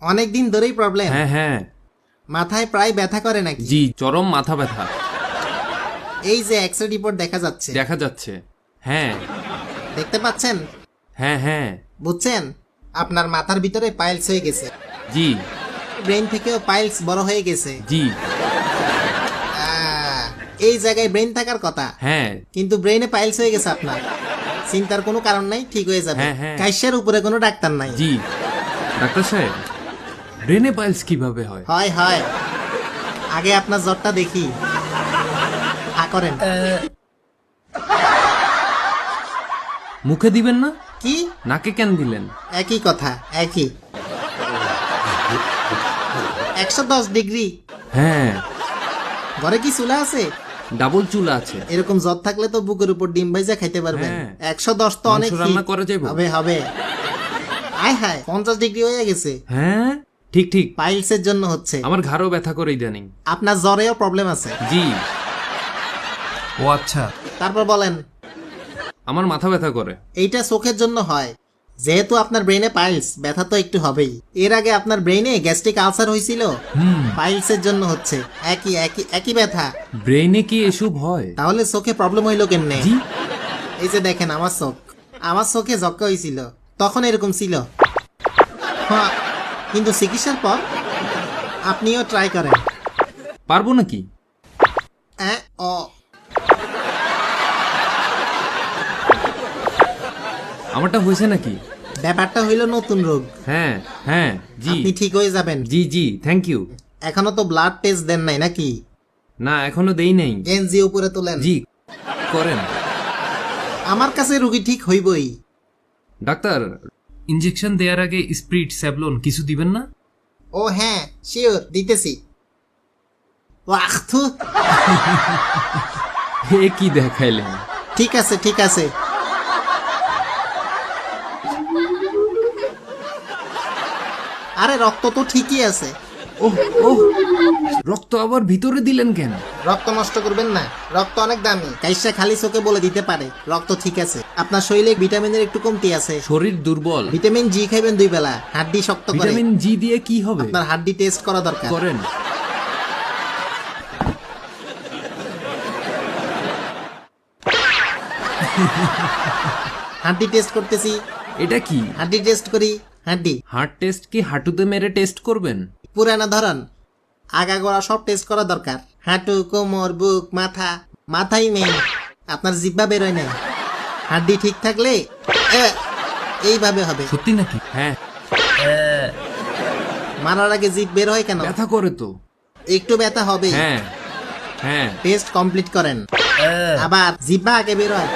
অনেকদিন ধরেই প্রবলেম? হ্যাঁ হ্যাঁ। মাথায় প্রায় ব্যথা করে নাকি? জি, চরম মাথা ব্যথা। এই যে এক্সরে রিপোর্ট দেখা যাচ্ছে। দেখা যাচ্ছে। হ্যাঁ দেখতে পাচ্ছেন? হ্যাঁ হ্যাঁ। বুঝছেন, আপনার মাথার ভিতরে পাইলস হয়ে গেছে। জি ব্রেন থেকেও পাইলস বড় হয়ে গেছে। জি। এই জায়গায় ব্রেন থাকার কথা, হ্যাঁ কিন্তু ব্রেনে পাইলস হয়ে গেছে আপনার। চিন্তার কোনো কারণ নাই, ঠিক হয়ে যাবে। হ্যাঁ, হ্যাঁ। কাইসের উপরে কোনো ডাক্তার নাই। জি। ডাক্তার সাহেব, ব্রেনে পাইলস কিভাবে হয়? হয় হয়, আগে আপনার জ্বরটা দেখি। হা করেন। মুখে দিবেন না? কি? নাকে কেন দিলেন? একই কথা, একই। 110 ডিগ্রি। হ্যাঁ, ঘরে কি চুলা আছে? ডাবল চুলা আছে। এরকম জ্বর থাকলে তো বুকের উপর ডিম ভাইজা খাইতে পারবেন। হ্যাঁ। 110 তো অনেক মাংস রান্না heat। করা যাবে? হবে হবে। আয় হায়, 50 ডিগ্রি হয়ে গেছে। হ্যাঁ ঠিক ঠিক। পাইলসের জন্য হচ্ছে। আমার ঘাড়ও ব্যথা করে ইদানিং। আপনার জ্বরেও প্রবলেম আছে? জি। ও আচ্ছা। তারপর বলেন। আমার মাথা ব্যথা করে। এইটা চোখের জন্য হয়। যেহেতু আপনার ব্রেনে পাইলস, ব্যথা তো একটু হবেই। এর আগে আপনার ব্রেনে গ্যাস্ট্রিক আলসার হয়েছিল, পাইলসের জন্য হচ্ছে। একই একই একই ব্যথা। ব্রেনে কি এসব হয়? তাহলে চোখে প্রবলেম হইলো কেমনে? জি। এই যে দেখেন আমার চোখ, আমার চোখে যক্কা হয়েছিল, তখন এরকম ছিল। হ্যাঁ, কিন্তু চিকিৎসার পর আপনিও ট্রাই করেন। পারবো নাকি? ও আমারটা হয়েছে নাকি? ব্যাপারটা হইল নতুন রোগ। হ্যাঁ হ্যাঁ। জি আপনি ঠিক হয়ে যাবেন। জি জি, থ্যাংক ইউ। এখনো তো ব্লাড টেস্ট দেন নাই নাকি? না, এখনো দেই নাই। গেঞ্জি উপরে তোলেন। জি করেন। আমার কাছে রুগী ঠিক হইবই। ডাক্তার, ইনজেকশন দেওয়ার আগে স্প্রিট স্যাভলন কিছু দিবেন না? ও হ্যাঁ, শিওর, দিতেছি। ওয়াহ, থু। এ কি দেখাইলেন? ঠিক আছে ঠিক আছে। আরে রক্ত তো ঠিকই আছে। ওহ ওহ, রক্ত আবার ভিতরে দিলেন কেন? রক্ত নষ্ট করবেন না, রক্ত অনেক দামি। কাইসা খালি চোখে বলে দিতে পারে রক্ত ঠিক আছে। আপনার শরীরে ভিটামিনের একটু কমতি আছে। শরীর দুর্বল। ভিটামিন জি খাইবেন 2 বেলা, হাড্ডি শক্ত করে। ভিটামিন জি দিয়ে কি হবে? আপনার হাড্ডি টেস্ট করা দরকার। করেন। হাড্ডি টেস্ট করতেছি। এটা কি? হাড্ডি টেস্ট করি। হাড্ডি হার্ট টেস্ট কি হাঁটুতে মেরে টেস্ট করবেন? পুরানা ধরন, আগাগোড়া সব টেস্ট করা দরকার। হাঁটু, কোমর, বুক, মাথা। মাথাই মেইন, আপনার জিব্বা বেরোয় নাই। হাড্ডি ঠিক থাকলে এইভাবে হবে। সত্যি নাকি? হ্যাঁ। মারার আগে জিভ বের হয় কেন? ব্যথা করে তো। একটু ব্যথা হবে। হ্যাঁ হ্যাঁ। টেস্ট কমপ্লিট করেন। আবার জিব্বা আগে বের হয়,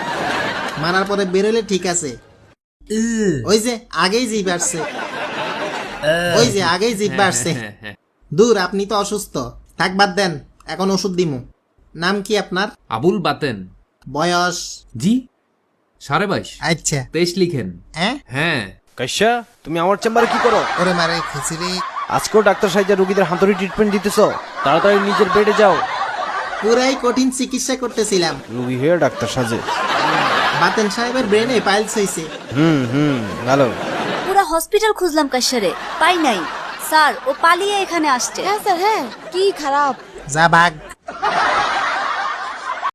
মারার পরে বেরোলে ঠিক আছে। ওই যে আগেই জিভ আসছে, ওই যে আগেই জিভ আসছে। হ্যাঁ, হ্যাঁ। দূর, আপনি তো অসুস্থ। থাক, বাদ দেন, এখন ওষুধ দিমু। নাম কি আপনার? আবুল বাতেন। বয়স? জি 22.5। আচ্ছা। 23 লিখেন। হ্যাঁ। কাইসা, তুমি আমার চেম্বারে কি করো? ওরে মারে খিচুড়ি। আজকেও ডাক্তার সাহেব রোগীদের হাতুড়ি ট্রিটমেন্ট দিতেছ? তাড়াতাড়ি নিজের বেডে যাও। পুরাই কঠিন চিকিৎসা করতেছিলাম। রুগী হয়ে ডাক্তার সাজে। বাতেন সাহেবের ব্রেনে পাইলস হয়েছে। ভালো। পুরা হসপিটাল খুঁজলাম কাশারে, পাই নাই। স্যার, ও পালিয়ে এখানে আসছে। হ্যাঁ স্যার, হ্যাঁ। কি খারাপ। যা ভাগ।